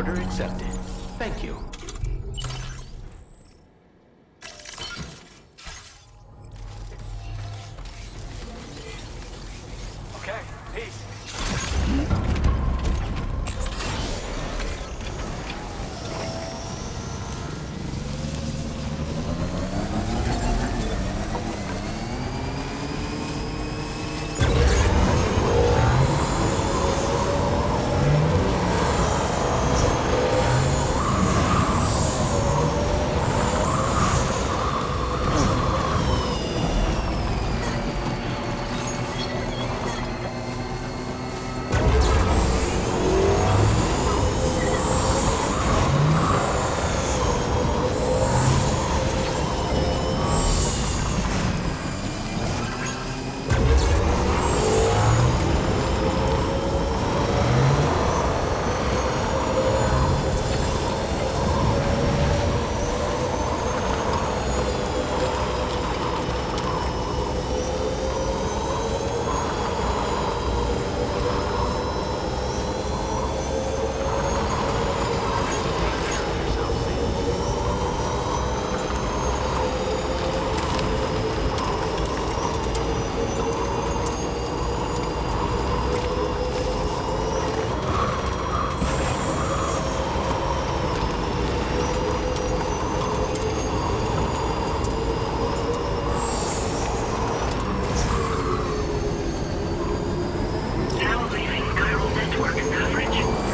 Order accepted. Thank you. Okay, peace.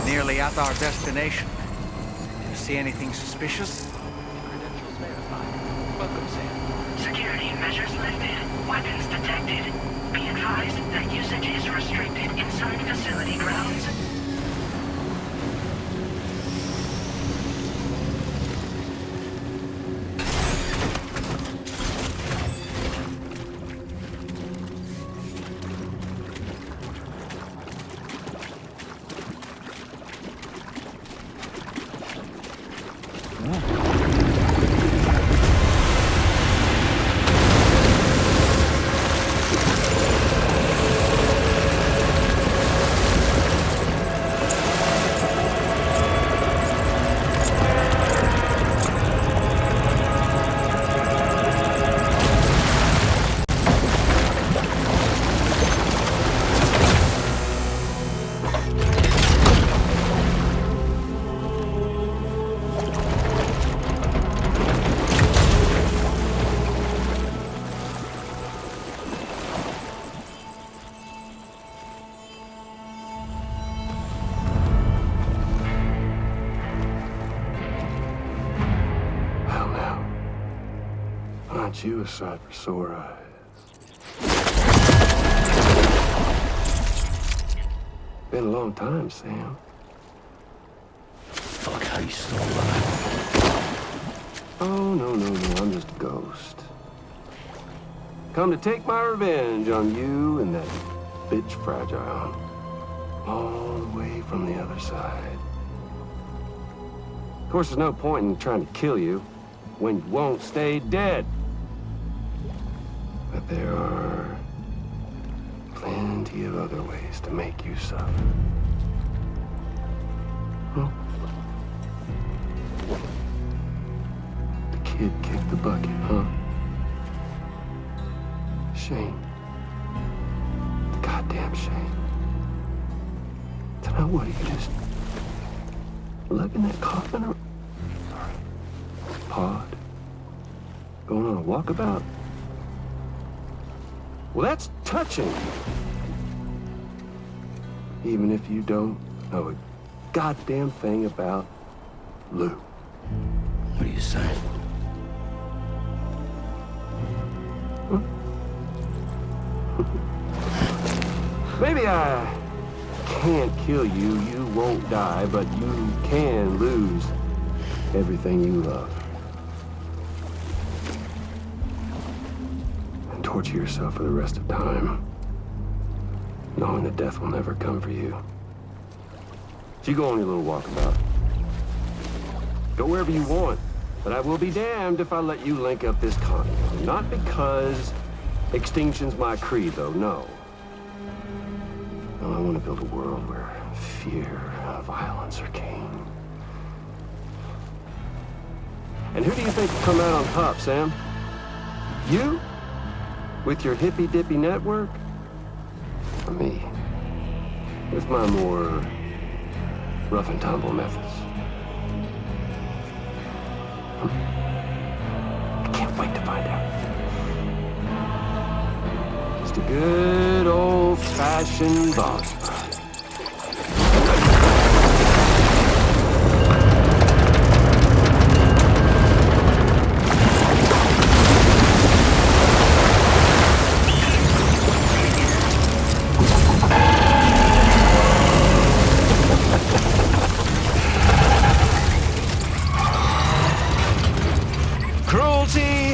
Nearly at our destination. Do you see anything suspicious? Credentials verified. Welcome, Sam. Security measures lifted. Weapons detected. Be advised that usage is restricted inside facility grounds. Aren't you a sight for sore eyes? Been a long time, Sam. Fuck, how you still alive? Oh, no, I'm just a ghost. Come to take my revenge on you and that bitch Fragile. All the way from the other side. Of course, there's no point in trying to kill you when you won't stay dead. But there are plenty of other ways to make you suffer. Huh? The kid kicked the bucket, huh? Shame. Goddamn shame. Tonight, what are you just lugging that coffin or pod? Going on a walkabout? Well, that's touching. Even if you don't know a goddamn thing about Lou. What are you saying? Huh? Maybe I can't kill you, you won't die, but you can lose everything you love. And torture yourself for the rest of time, knowing that death will never come for you. So you go on your little walkabout. Go wherever you want, but I will be damned if I let you link up this continent. Not because extinction's my creed, though, no. No, I want to build a world where fear and violence are king. And who do you think will come out on top, Sam? You? With your hippy-dippy network? Or me? With my more rough and tumble methods? I can't wait to find out. Just a good old-fashioned boss fight. Cruelty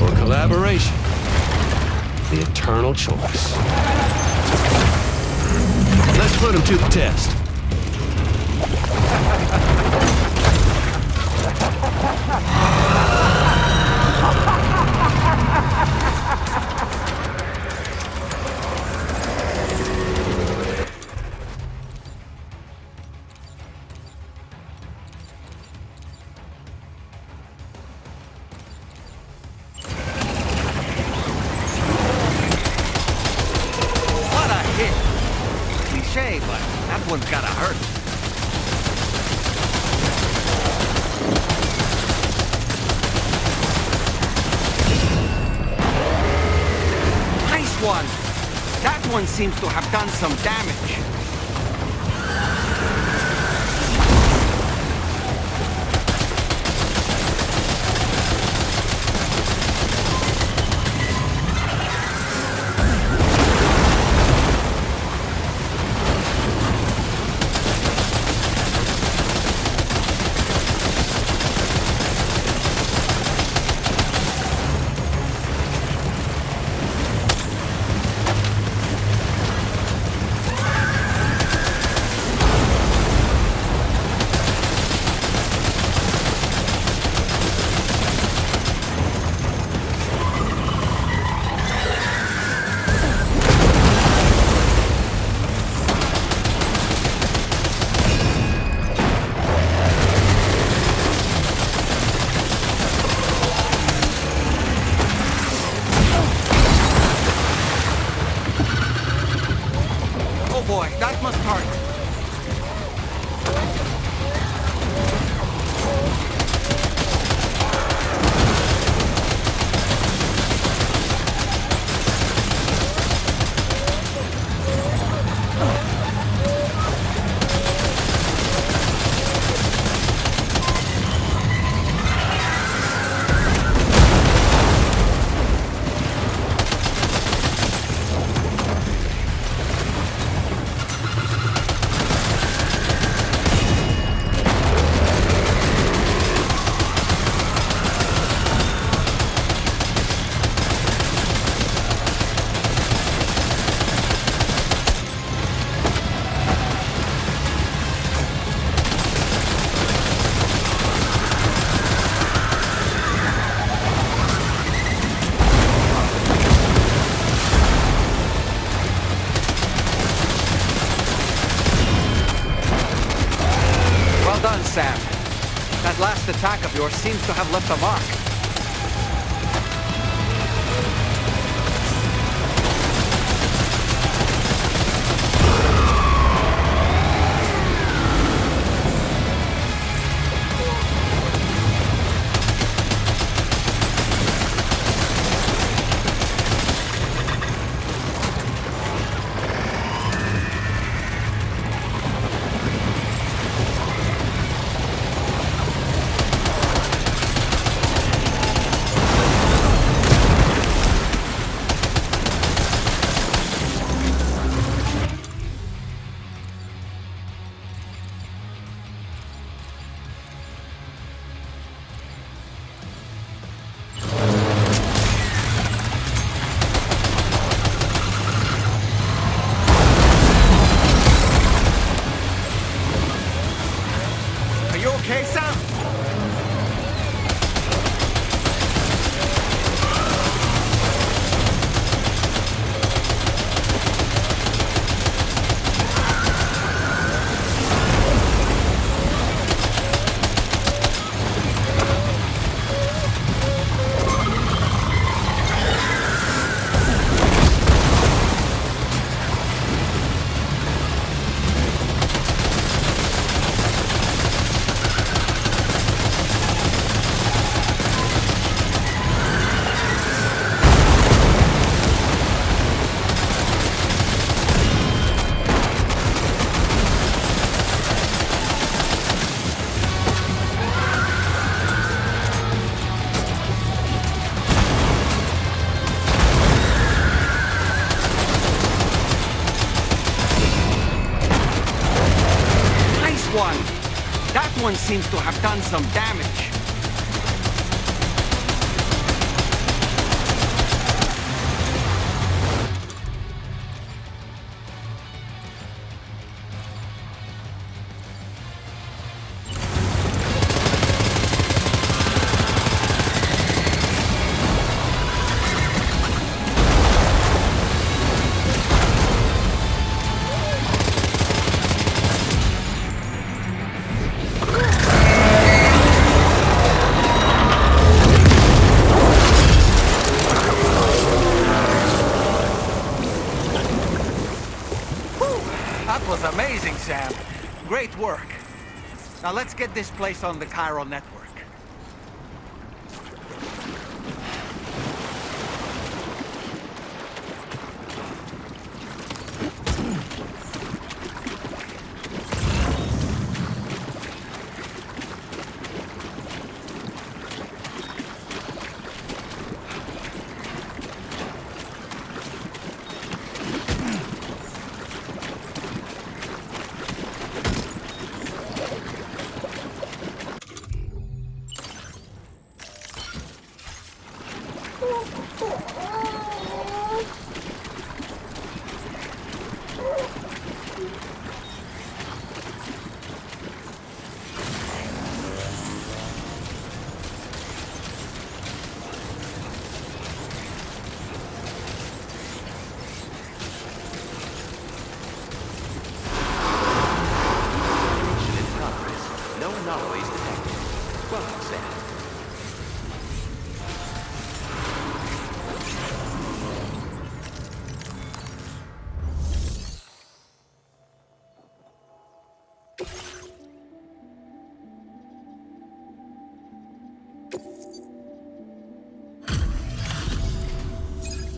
or collaboration? The eternal choice. Let's put him to the test. What a hit! Cliche, but that one's gotta hurt. Nice one! That one seems to have done some damage. Oh boy, that must hurt. Well done, Sam. That last attack of yours seems to have left a mark. one! That one seems to have done some damage. That was amazing, Sam. Great work. Now let's get this place on the chiral network.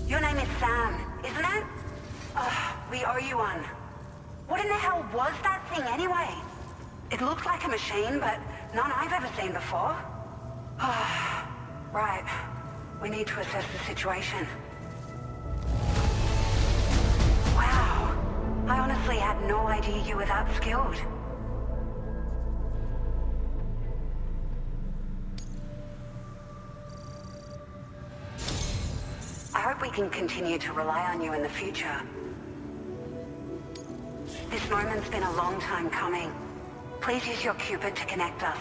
Your name is Sam, isn't it? We owe you one. What in the hell was that thing anyway? It looked like a machine, but none I've ever seen before. Right. We need to assess the situation. Wow. I honestly had no idea you were that skilled. I hope we can continue to rely on you in the future. This moment's been a long time coming. Please use your Cupid to connect us.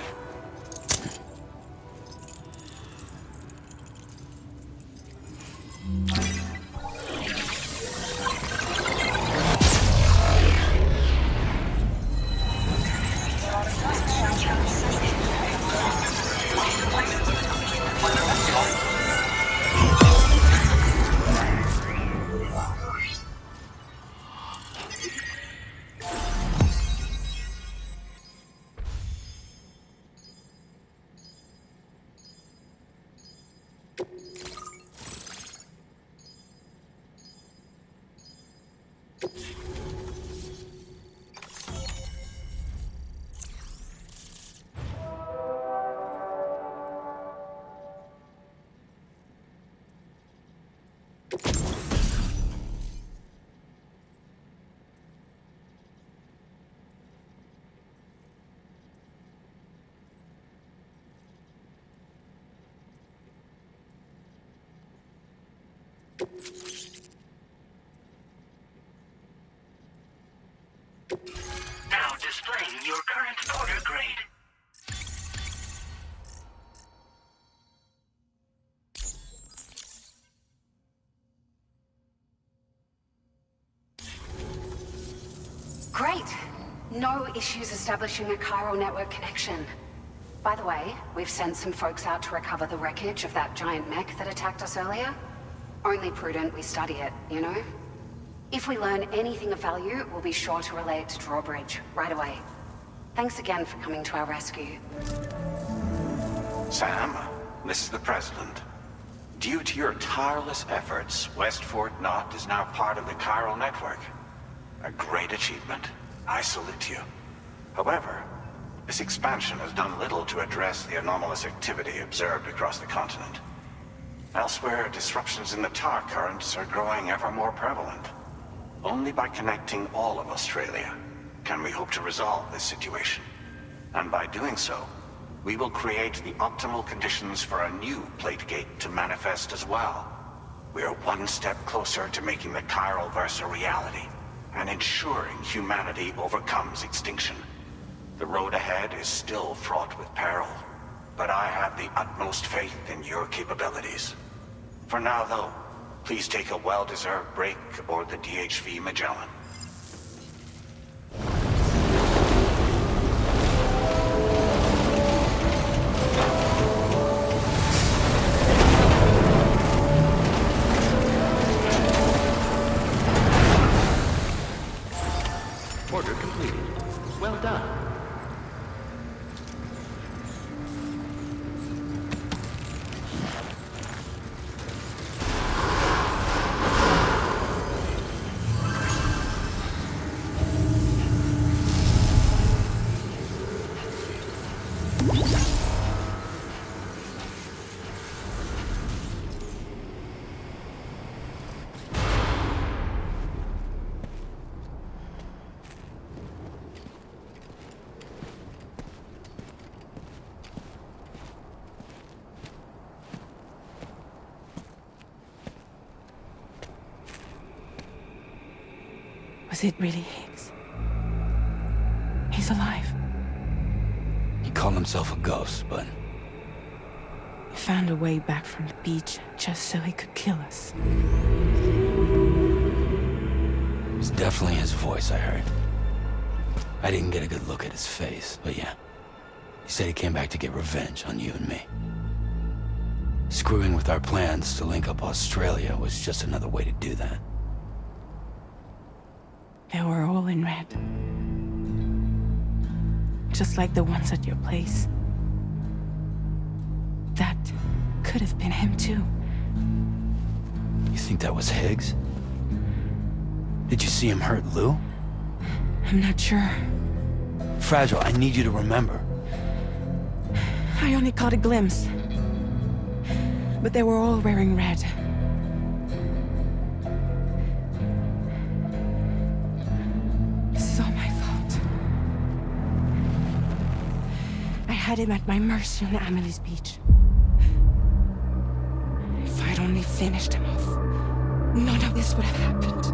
Now displaying your current order grade. Great! No issues establishing a chiral network connection. By the way, we've sent some folks out to recover the wreckage of that giant mech that attacked us earlier. Only prudent we study it, you know? If we learn anything of value, we'll be sure to relay it to Drawbridge right away. Thanks again for coming to our rescue. Sam, this is the President. Due to your tireless efforts, West Fort Knot is now part of the chiral network. A great achievement. I salute you. However, this expansion has done little to address the anomalous activity observed across the continent. Elsewhere, disruptions in the tar currents are growing ever more prevalent. Only by connecting all of Australia can we hope to resolve this situation. And by doing so, we will create the optimal conditions for a new Plategate to manifest as well. We are one step closer to making the chiral verse a reality, and ensuring humanity overcomes extinction. The road ahead is still fraught with peril, but I have the utmost faith in your capabilities. For now, though, please take a well-deserved break aboard the DHV Magellan. Order completed. Well done. Was it really Higgs? He's alive. He called himself a ghost, but He found a way back from the beach just so he could kill us. it was definitely his voice I heard. I didn't get a good look at his face, but yeah. He said he came back to get revenge on you and me. Screwing with our plans to link up Australia was just another way to do that. They were all in red. Just like the ones at your place. That could have been him too. You think that was Higgs? Did you see him hurt Lou? I'm not sure. Fragile, I need you to remember. I only caught a glimpse. But they were all wearing red. This is all my fault. I had him at my mercy on Amelie's beach. If I'd only finished him off, none of this would have happened.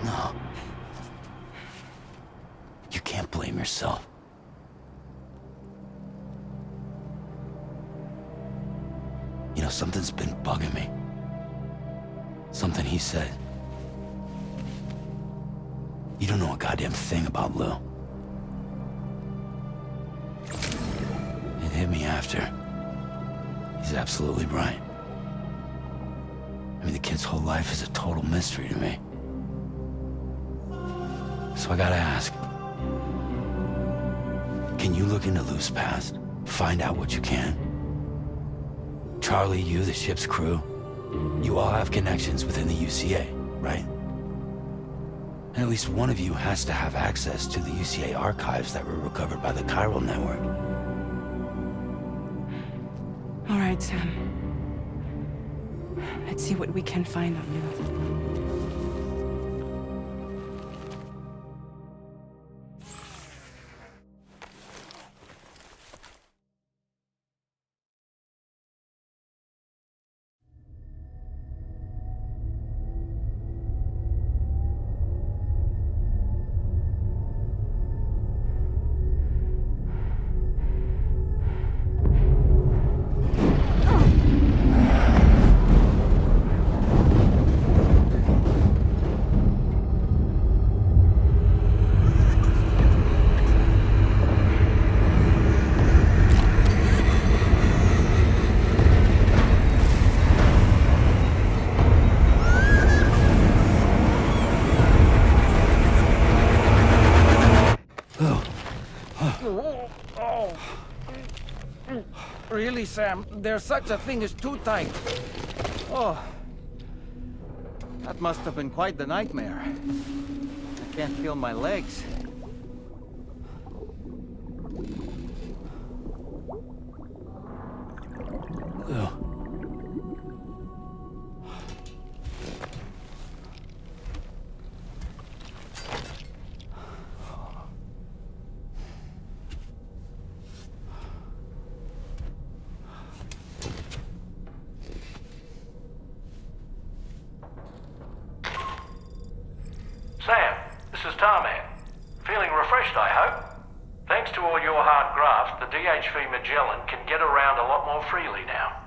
No. You can't blame yourself. You know, something's been bugging me. Something he said. You don't know a goddamn thing about Lou. It hit me after. He's absolutely right. I mean, the kid's whole life is a total mystery to me. So I gotta ask. Can you look into Lou's past? Find out what you can? Charlie, you, the ship's crew, you all have connections within the UCA, right? And at least one of you has to have access to the UCA archives that were recovered by the chiral network. All right, Sam. Let's see what we can find on Lou. Really, Sam? There's such a thing as too tight. Oh. That must have been quite the nightmare. I can't feel my legs. Lou. This is Tarman. Feeling refreshed, I hope? Thanks to all your hard graft, the DHV Magellan can get around a lot more freely now.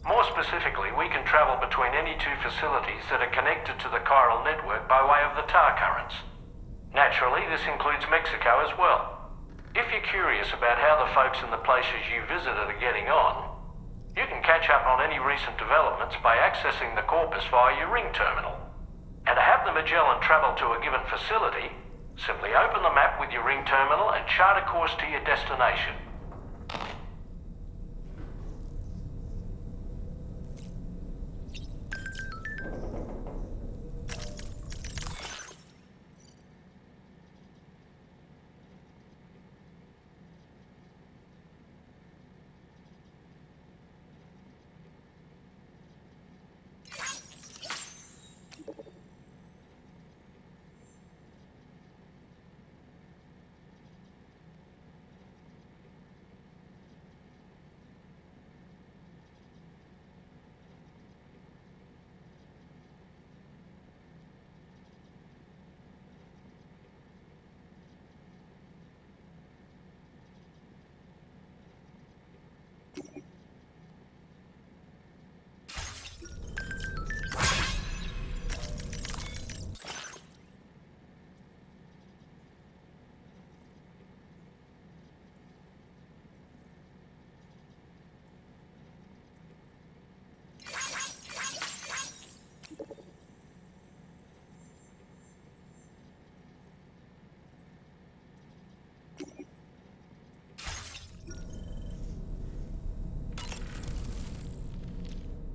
More specifically, we can travel between any two facilities that are connected to the chiral network by way of the tar currents. Naturally, this includes Mexico as well. If you're curious about how the folks in the places you visited are getting on, you can catch up on any recent developments by accessing the Corpus via your ring terminal. And to have the Magellan travel to a given facility, simply open the map with your ring terminal and chart a course to your destination.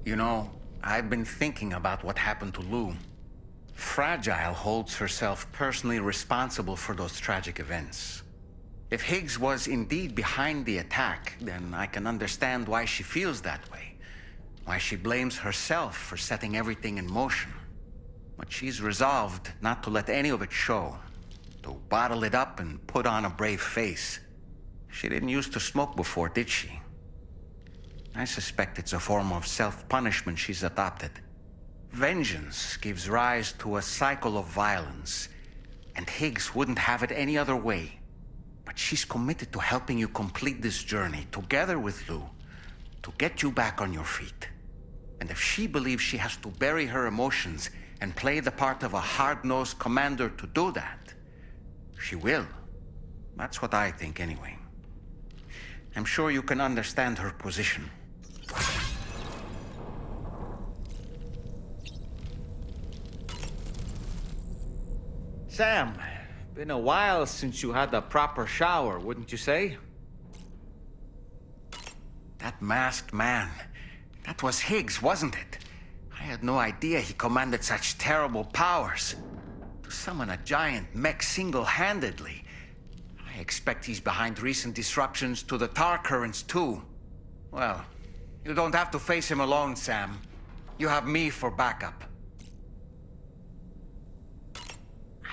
You know, I've been thinking about what happened to Lou. Fragile holds herself personally responsible for those tragic events. If Higgs was indeed behind the attack, then I can understand why she feels that way. Why she blames herself for setting everything in motion. But she's resolved not to let any of it show. To bottle it up and put on a brave face. She didn't used to smoke before, did she? I suspect it's a form of self-punishment she's adopted. Vengeance gives rise to a cycle of violence, and Higgs wouldn't have it any other way. But she's committed to helping you complete this journey, together with Lou, to get you back on your feet. And if she believes she has to bury her emotions and play the part of a hard-nosed commander to do that, she will. That's what I think, anyway. I'm sure you can understand her position. Sam, been a while since you had a proper shower, wouldn't you say? That masked man, that was Higgs, wasn't it? I had no idea he commanded such terrible powers. To summon a giant mech single-handedly. I expect he's behind recent disruptions to the tar currents too. Well, you don't have to face him alone, Sam. You have me for backup.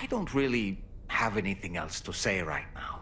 I don't really have anything else to say right now.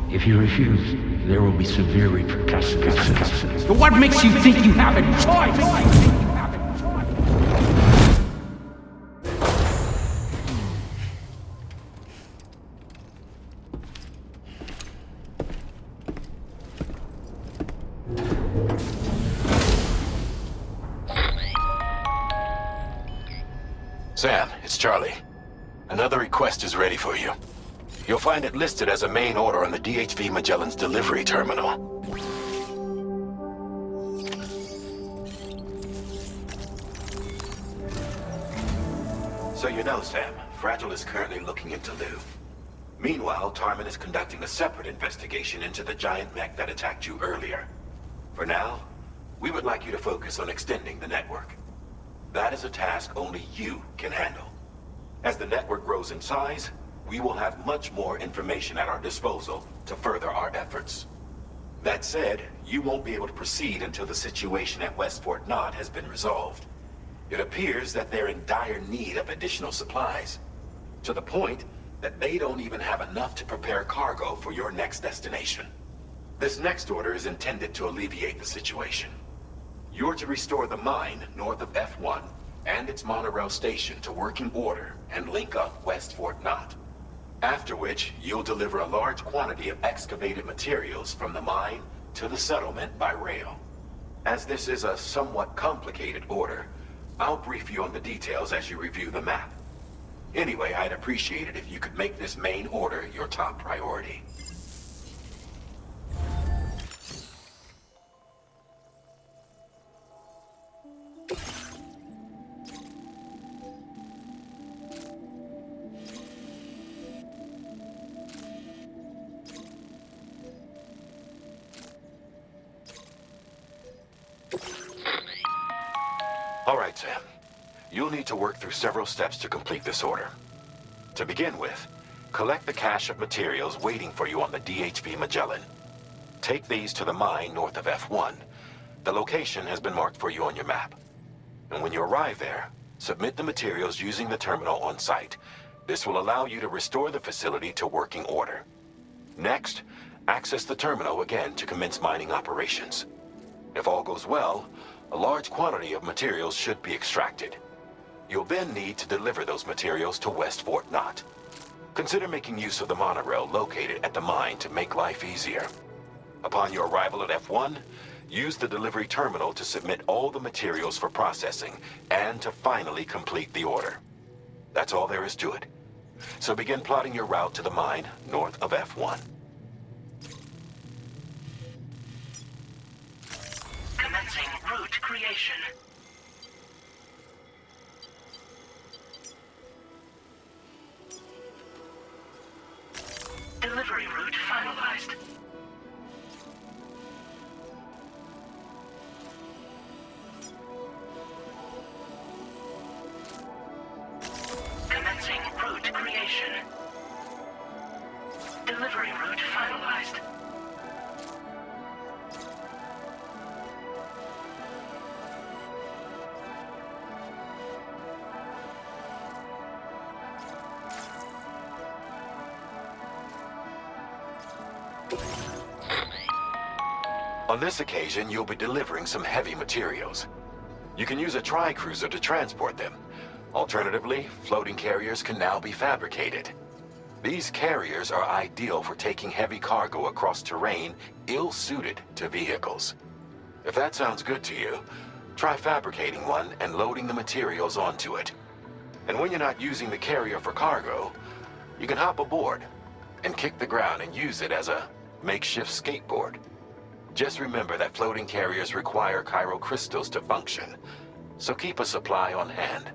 If you refuse, there will be severe repercussions. But what makes you think you have a choice? Sam, it's Charlie. Another request is ready for you. You'll find it listed as a main order on the DHV Magellan's delivery terminal. So you know, Sam, Fragile is currently looking into Lou. Meanwhile, Tarman is conducting a separate investigation into the giant mech that attacked you earlier. For now, we would like you to focus on extending the network. That is a task only you can handle. As the network grows in size, we will have much more information at our disposal to further our efforts. That said, you won't be able to proceed until the situation at West Fort Knott has been resolved. It appears that they're in dire need of additional supplies, to the point that they don't even have enough to prepare cargo for your next destination. This next order is intended to alleviate the situation. You're to restore the mine north of F1 and its monorail station to working order and link up West Fort Knott. After which, you'll deliver a large quantity of excavated materials from the mine to the settlement by rail. As this is a somewhat complicated order, I'll brief you on the details as you review the map. Anyway, I'd appreciate it if you could make this main order your top priority. All right, Sam. You'll need to work through several steps to complete this order. To begin with, collect the cache of materials waiting for you on the DHV Magellan. Take these to the mine north of F1. The location has been marked for you on your map. And when you arrive there, submit the materials using the terminal on site. This will allow you to restore the facility to working order. Next, access the terminal again to commence mining operations. If all goes well, a large quantity of materials should be extracted. You'll then need to deliver those materials to West Fort Knott. Consider making use of the monorail located at the mine to make life easier. Upon your arrival at F1, use the delivery terminal to submit all the materials for processing and to finally complete the order. That's all there is to it. So begin plotting your route to the mine north of F1. Commencing route creation. Delivery route finalized. Commencing route creation. Delivery route finalized. On this occasion, you'll be delivering some heavy materials. You can use a tri-cruiser to transport them. Alternatively, floating carriers can now be fabricated. These carriers are ideal for taking heavy cargo across terrain ill-suited to vehicles. If that sounds good to you, try fabricating one and loading the materials onto it. And when you're not using the carrier for cargo, you can hop aboard and kick the ground and use it as a makeshift skateboard. Just remember that floating carriers require chiral crystals to function, so keep a supply on hand.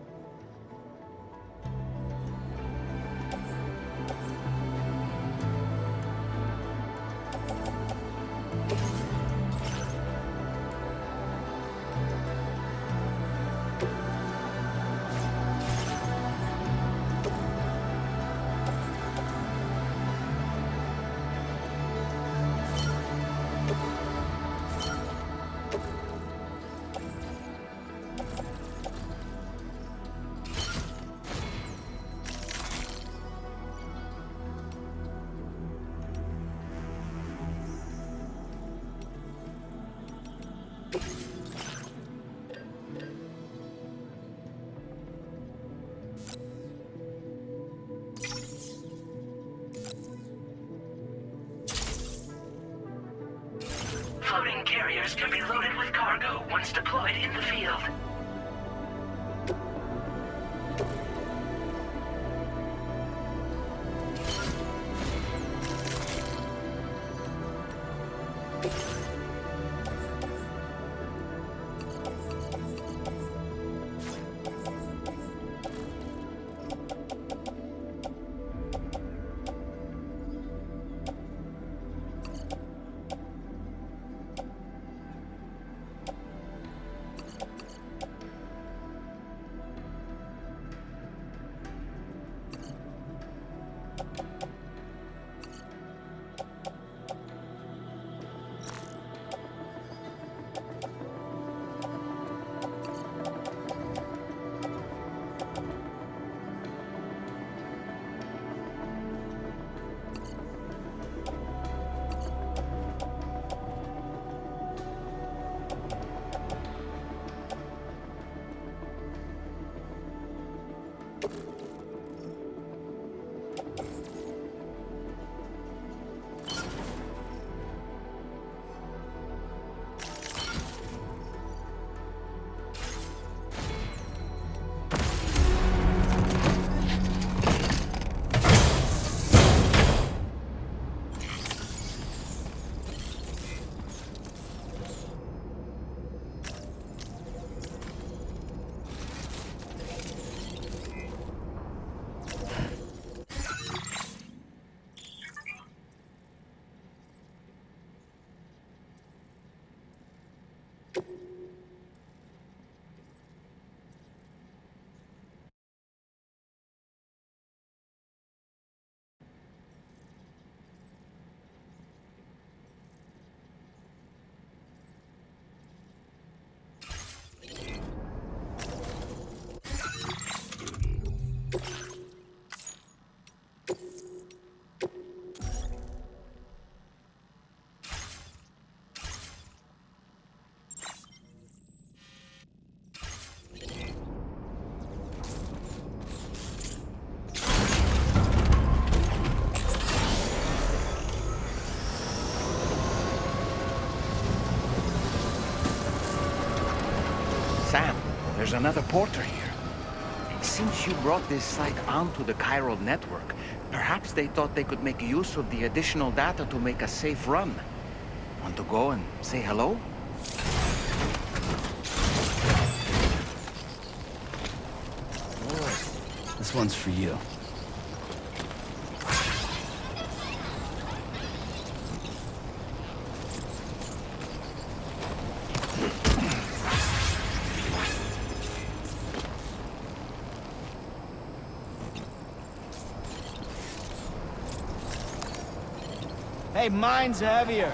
Floating carriers can be loaded with cargo once deployed in the field. There's another porter here. Since you brought this site onto the chiral network, perhaps they thought they could make use of the additional data to make a safe run. Want to go and say hello? This one's for you. Hey, mine's heavier.